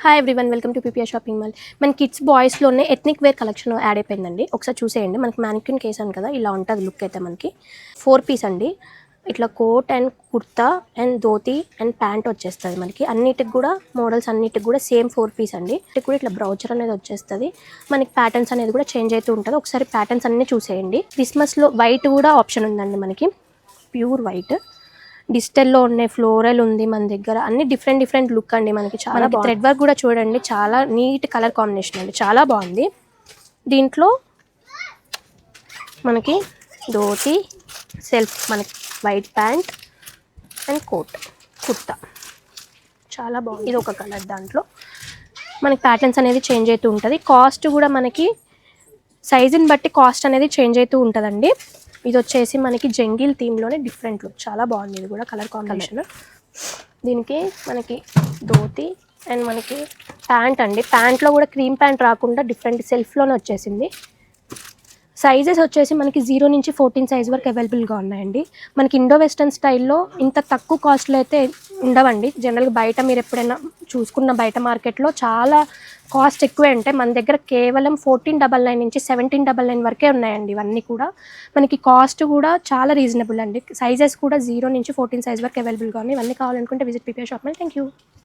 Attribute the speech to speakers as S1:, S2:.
S1: Hi everyone, welcome to PPR shopping mall. మన kids బాయ్స్లోనే ethnic wear collection add అయిపోయిందండి. ఒకసారి చూసేయండి. మనకి మ్యానిక్యూన్ కేస్ అని కదా, ఇలా ఉంటుంది లుక్ అయితే. మనకి 4 పీస్ అండి. ఇట్లా coat and kurta and dhoti and pant వచ్చేస్తుంది. మనకి అన్నిటికి కూడా మోడల్స్ అన్నిటికి కూడా సేమ్ 4 పీస్ అండి. ఇటు కూడా ఇట్లా బ్రౌచర్ అనేది వచ్చేస్తుంది. మనకి ప్యాటర్న్స్ అనేది కూడా చేంజ్ అవుతూ ఉంటుంది. ఒకసారి ప్యాటర్న్స్ అన్నీ చూసేయండి. క్రిస్మస్లో వైట్ కూడా ఆప్షన్ ఉందండి. మనకి ప్యూర్ వైట్, డిజిటల్లో ఉన్నాయి, ఫ్లోరల్ ఉంది మన దగ్గర. అన్ని డిఫరెంట్ లుక్ అండి. మనకి చాలా థ్రెడ్ వర్క్ కూడా చూడండి, చాలా నీట్ కలర్ కాంబినేషన్ అండి, చాలా బాగుంది. దీంట్లో మనకి ధోతి, సెల్ఫ్, మనకి white pant and coat, kurta చాలా బాగుంది. ఇది ఒక కలర్. దాంట్లో మనకి ప్యాటర్న్స్ అనేది చేంజ్ అవుతూ ఉంటుంది. కాస్ట్ కూడా మనకి సైజుని బట్టి కాస్ట్ అనేది చేంజ్ అవుతూ ఉంటుందండి. ఇది వచ్చేసి మనకి జంగిల్ థీమ్లోనే డిఫరెంట్ లుక్, చాలా బాగుంది. ఇది కూడా కలర్ కాంబినేషన్. దీనికి మనకి ధోతి అండ్ మనకి ప్యాంట్ అండి. ప్యాంట్లో కూడా క్రీమ్ ప్యాంట్ రాకుండా డిఫరెంట్ సెల్ఫ్లోనే వచ్చేసింది. సైజెస్ వచ్చేసి మనకి 0 నుంచి 14 సైజ్ వరకు అవైలబుల్గా ఉన్నాయండి. మనకి ఇండో వెస్టర్న్ స్టైల్లో ఇంత తక్కువ కాస్ట్లో అయితే ఉండవండి. జనరల్గా బయట మీరు ఎప్పుడైనా చూసుకున్న బయట మార్కెట్లో చాలా కాస్ట్ ఎక్కువే ఉంటాయి. మన దగ్గర కేవలం 1499 నుంచి 1799 వరకే ఉన్నాయండి. ఇవన్నీ కూడా మనకి కాస్ట్ కూడా చాలా రీజనబుల్ అండి. సైజెస్ కూడా 0 నుంచి 14 సైజ్ వరకు అవైలబుల్గా ఉన్నాయి. ఇవన్నీ కావాలనుకుంటే visit PPR shop mall. Thank you.